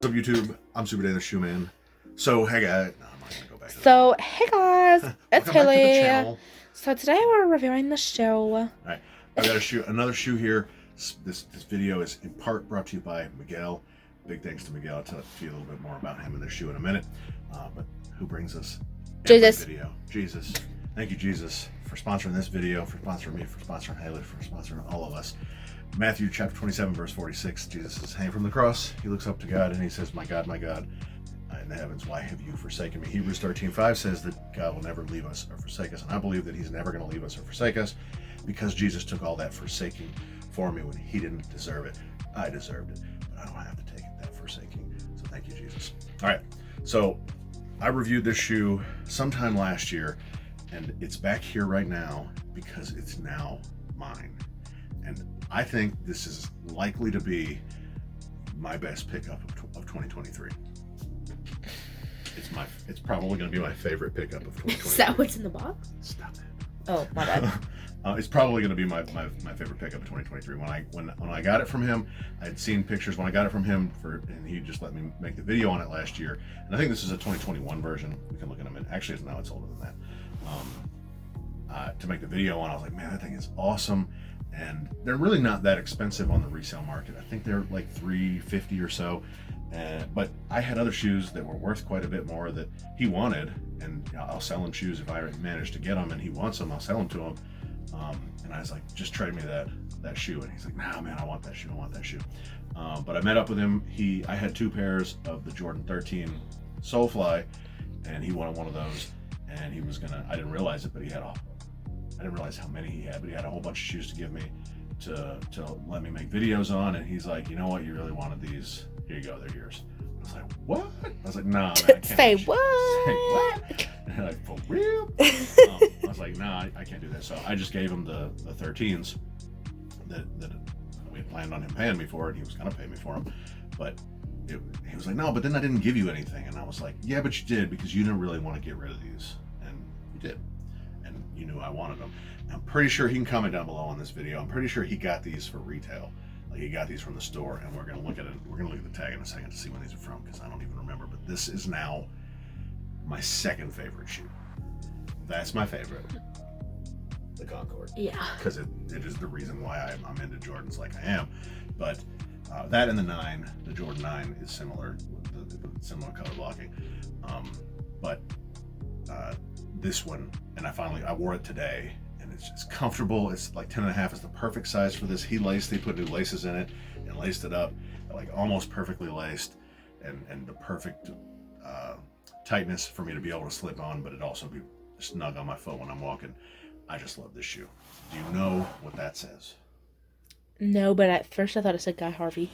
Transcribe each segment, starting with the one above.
What's up, YouTube? I'm Super Dan the Shoe Man. So, hey guys. No, I'm not going to go back to So, hey guys, it's Welcome back to the Haley. channel. So today we're reviewing the shoe. Alright, I got another shoe here. This video is in part brought to you by Miguel. Big thanks to Miguel. I'll tell you a little bit more about him and their shoe in a minute. But who brings us every Jesus. video? Jesus. Thank you, Jesus, for sponsoring this video, for sponsoring me, for sponsoring Haley, for sponsoring all of us. Matthew chapter 27, verse 46, Jesus is hanging from the cross. He looks up to God and he says, my God, in the heavens, why have you forsaken me? Hebrews 13:5 says that God will never leave us or forsake us. And I believe that he's never going to leave us or forsake us because Jesus took all that forsaking for me when he didn't deserve it. I deserved it, but I don't have to take that forsaking. So thank you, Jesus. All right. So I reviewed this shoe sometime last year and it's back here right now because it's now mine. And I think this is likely to be my best pickup of 2023. It's probably going to be my favorite pickup of 2023. Is that what's in the box? Stop it. Oh, my bad. It's probably going to be my favorite pickup of 2023. When I got it from him, I had seen pictures when I got it from him and he just let me make the video on it last year. And I think this is a 2021 version. We can look at them. Actually, it's older than that. To make the video on, I was like, man, that thing is awesome. And they're really not that expensive on the resale market. I think they're like $350 or so. But I had other shoes that were worth quite a bit more that he wanted, and I'll sell him shoes if I manage to get them, and he wants them, I'll sell them to him. And I was like, just trade me that shoe. And he's like, nah, man, I want that shoe. But I met up with him. I had 2 pairs of the Jordan 13 Soulfly, and he wanted one of those. And he was gonna, I didn't realize it, but I didn't realize how many he had, but he had a whole bunch of shoes to give me to let me make videos on. And he's like, you know what, you really wanted these, here you go, they're yours. I was like, what? I was like, nah, man, I can't. Say what? Say what? And like, for real? I was like, nah, I can't do that. So I just gave him the 13s that we had planned on him paying me for, and he was gonna pay me for them. But he was like, no, but then I didn't give you anything. And I was like, yeah, but you did, because you didn't really want to get rid of these. And you did. And you knew I wanted them. I'm pretty sure he can comment down below on this video. I'm pretty sure he got these for retail. Like, he got these from the store, and we're gonna look at it. We're gonna look at the tag in a second to see when these are from, because I don't even remember. But this is now my second favorite shoe. That's my favorite, the Concord. Yeah. Because it is the reason why I'm into Jordans like I am. But that and the Jordan 9 is similar, with similar color blocking. But this one, and I wore it today, and it's comfortable. It's like 10.5 is the perfect size for this. They put new laces in it and laced it up, like almost perfectly laced, and the perfect tightness for me to be able to slip on, but it also be snug on my foot when I'm walking. I just love this shoe. Do you know what that says? No, but at first I thought it said Guy Harvey.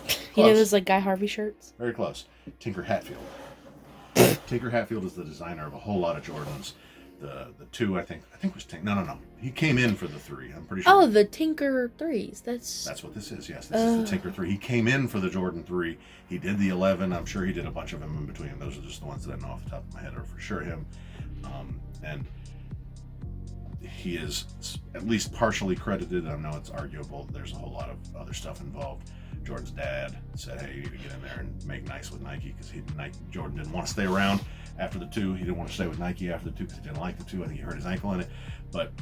Close. You know those like Guy Harvey shirts? Very close. Tinker Hatfield. Tinker Hatfield is the designer of a whole lot of Jordans. The 2, I think was Tinker. No. He came in for the 3. I'm pretty sure. Oh, the Tinker 3s. That's what this is. Yes, this is the Tinker 3. He came in for the Jordan 3. He did the 11. I'm sure he did a bunch of them in between. Those are just the ones that I know off the top of my head are for sure him. And he is at least partially credited. I know it's arguable. There's a whole lot of other stuff involved. Jordan's dad said, hey, you need to get in there and make nice with Nike, because Jordan didn't want to stay around after the 2. He didn't want to stay with Nike after the 2 because he didn't like the 2. I think he hurt his ankle in it. But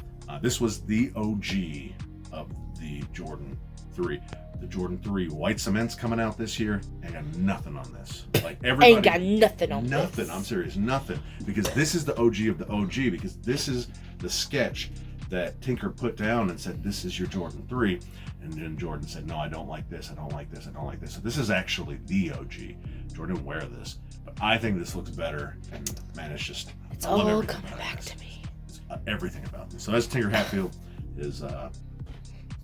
this was the OG of the Jordan 3. The Jordan 3 white cement's coming out this year. Ain't got nothing on this. Like, everybody ain't got nothing on nothing. this. I'm serious, nothing. Because this is the OG of the OG, because this is the sketch that Tinker put down and said, this is your Jordan 3. And then Jordan said, no, I don't like this, I don't like this, I don't like this. So this is actually the OG. Jordan didn't wear this, but I think this looks better. And man, it's all coming back to me. It's everything about this. So that's Tinker Hatfield, his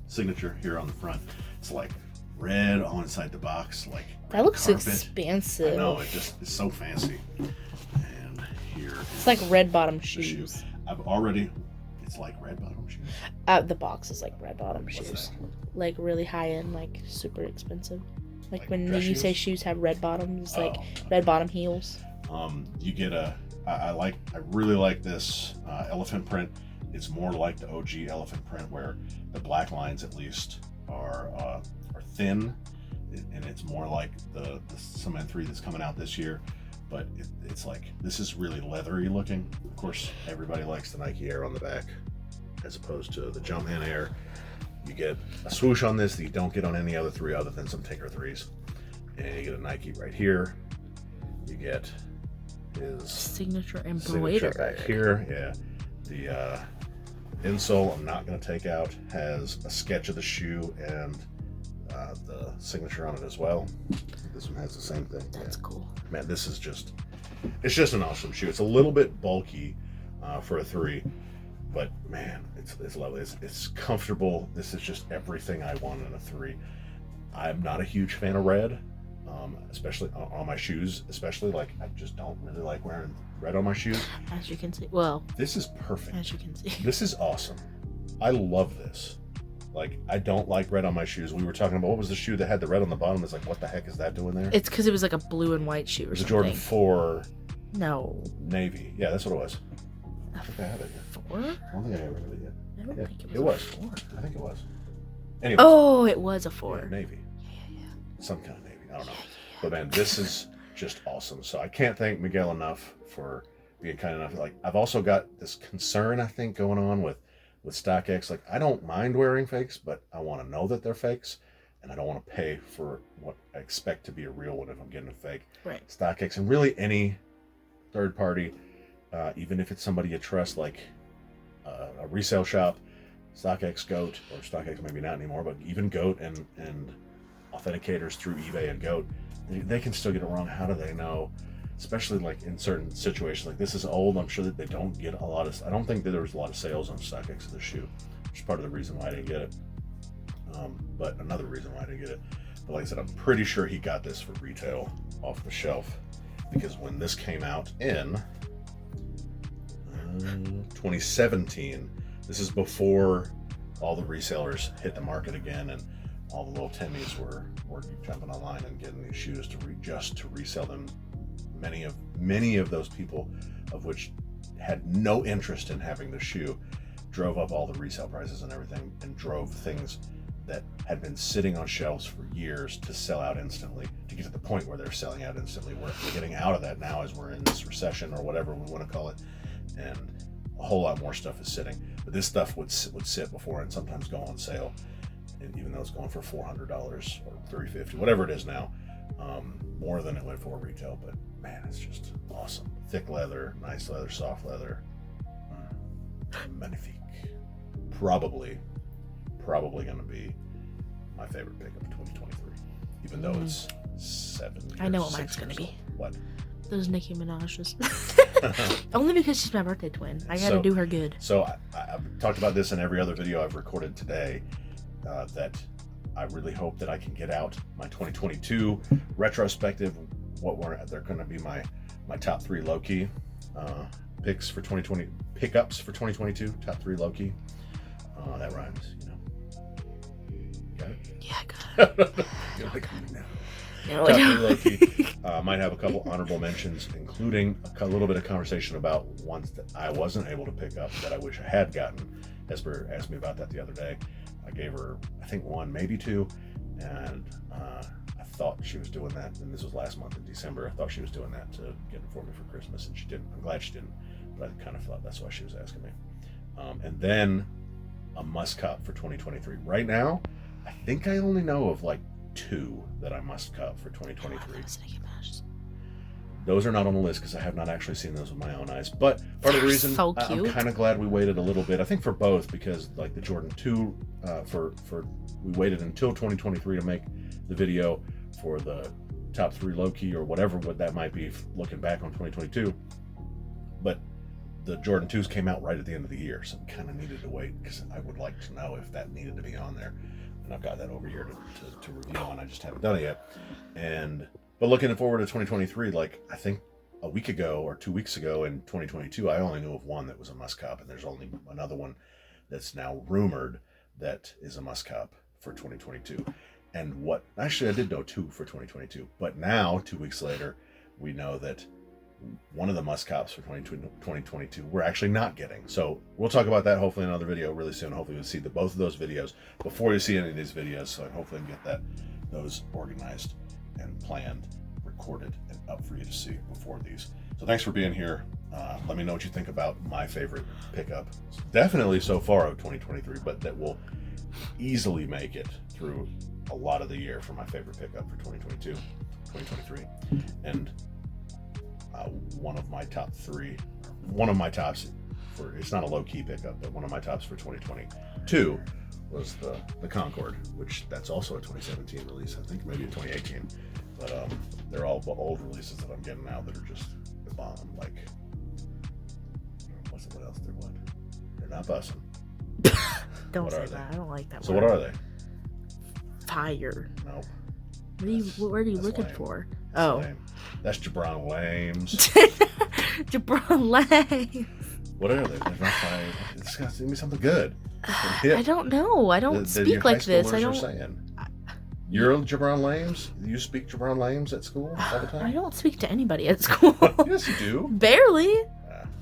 signature here on the front. It's like red all inside the box, like that looks carpet. Expensive. I know, it's so fancy. And here it's like red bottom shoes. It's like red bottom shoes. The box is like red bottom shoes. Like really high end, like super expensive. Like when you say shoes have red bottoms, like red bottom heels. You get I really like this elephant print. It's more like the OG elephant print, where the black lines at least are thin. and it's more like the Cement 3 that's coming out this year, but it's like, this is really leathery looking. Of course, everybody likes the Nike Air on the back as opposed to the Jumpman Air. You get a swoosh on this that you don't get on any other 3 other than some Tinker 3s. And you get a Nike right here. You get his signature embroider back here. Yeah. The insole, I'm not going to take out, has a sketch of the shoe and the signature on it as well. This one has the same thing. That's cool. Man, this is it's just an awesome shoe. It's a little bit bulky for a 3, but man, it's lovely. It's comfortable. This is just everything I want in a 3. I'm not a huge fan of red, especially on my shoes. Especially, like, I just don't really like wearing red on my shoes. As you can see, well, this is perfect. As you can see, this is awesome. I love this. Like, I don't like red on my shoes. We were talking about, what was the shoe that had the red on the bottom? It's like, what the heck is that doing there? It's because it was like a blue and white shoe or something. The Jordan 4. No. Navy. Yeah, that's what it was. I think I have it here. 4? I don't think I ever did it yet. I don't think it was. 4. I think it was. Anyway. Oh, it was a 4. Yeah, Navy. Yeah. Some kind of Navy. I don't know. But man, this is just awesome. So I can't thank Miguel enough for being kind enough. Like, I've also got this concern, I think, going on with StockX. Like, I don't mind wearing fakes, but I want to know that they're fakes, and I don't want to pay for what I expect to be a real one if I'm getting a fake. Right. StockX, and really any third party, even if it's somebody you trust, like a resale shop, StockX, GOAT, or StockX maybe not anymore, but even GOAT and authenticators through eBay and GOAT, they can still get it wrong. How do they know? Especially like in certain situations, like this is old. I'm sure that they don't get a lot of. I don't think that there was a lot of sales on StockX of the shoe, which is part of the reason why I didn't get it. But another reason why I didn't get it. But like I said, I'm pretty sure he got this for retail off the shelf, because when this came out in 2017, this is before all the resellers hit the market again, and all the little Timmies were jumping online and getting these shoes to resell them. Many of those people, of which had no interest in having the shoe, drove up all the resale prices and everything, and drove things that had been sitting on shelves for years to sell out instantly, to get to the point where they're selling out instantly. We're getting out of that now as we're in this recession or whatever we want to call it, and a whole lot more stuff is sitting. But this stuff would sit before and sometimes go on sale, and even though it's going for $400 or $350, whatever it is now, more than it went for retail. But man, it's just awesome. Thick leather, nice leather, soft leather. Magnifique. Probably going to be my favorite pickup of 2023, even though it's 7 years. I know what mine's going to be. What? Those Nicki Minaj's. Only because she's my birthday twin. I got to do her good. So I've talked about this in every other video I've recorded today, that I really hope that I can get out my 2022 retrospective. They're going to be my top 3 low-key picks for 2020, pickups for 2022. Top 3 low-key. That rhymes, you know. Got it? Yeah, I got it. You're like, no. No, Top I 3 low-key. Might have a couple honorable mentions, including a little bit of conversation about ones that I wasn't able to pick up that I wish I had gotten. Esper asked me about that the other day. I gave her, I think, 1, maybe 2, and I thought she was doing that, and this was last month in December. I thought she was doing that to get it for me for Christmas, and she didn't. I'm glad she didn't, but I kind of thought that's why she was asking me. And then a must cop for 2023. Right now, I think I only know of like 2 that I must cop for 2023. Those are not on the list because I have not actually seen those with my own eyes. But part of the reason so I'm kind of glad we waited a little bit, I think for both, because like the Jordan 2, we waited until 2023 to make the video for the top 3 low-key or whatever that might be looking back on 2022. But the Jordan 2s came out right at the end of the year, so we kind of needed to wait because I would like to know if that needed to be on there. And I've got that over here to review on. I just haven't done it yet. But looking forward to 2023, like I think a week ago or 2 weeks ago in 2022, I only knew of 1 that was a must cop, and there's only another one that's now rumored that is a must cop for 2022. And actually I did know 2 for 2022, but now 2 weeks later, we know that one of the must cops for 2022 we're actually not getting. So we'll talk about that hopefully in another video really soon. Hopefully you'll see both of those videos before you see any of these videos, so hopefully I can get that those organized and planned, recorded, and up for you to see before these. So thanks for being here. Let me know what you think about my favorite pickup. Definitely so far of 2023, but that will easily make it through a lot of the year for my favorite pickup for 2022, 2023. And one of my tops for, it's not a low-key pickup, but one of my tops for 2022 was the Concorde, which that's also a 2017 release, I think maybe a 2018. But they're all the old releases that I'm getting now that are just the bomb. Like, what else? They're not bussing. Don't say that. I don't like that So word. what are they? Fire. Nope. What are you looking lame. for? That's Jabron Lames. Jabron Lang. What are they? They're not fire. It's got to give me something good. I don't know. I don't speak like this. I don't. You're Jabron Lames? You speak Jabron Lames at school all the time? I don't speak to anybody at school. Yes, you do. Barely.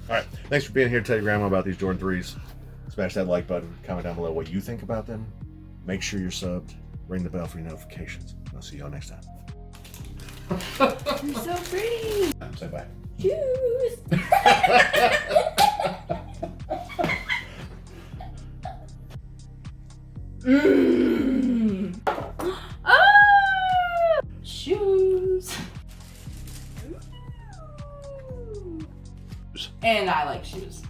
All right. Thanks for being here. Tell your grandma about these Jordan 3s. Smash that like button. Comment down below what you think about them. Make sure you're subbed. Ring the bell for your notifications. I'll see y'all next time. You're so pretty. Say bye. Choose. Ah! Shoes. And I like shoes.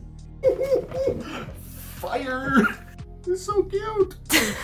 Fire! It's so cute.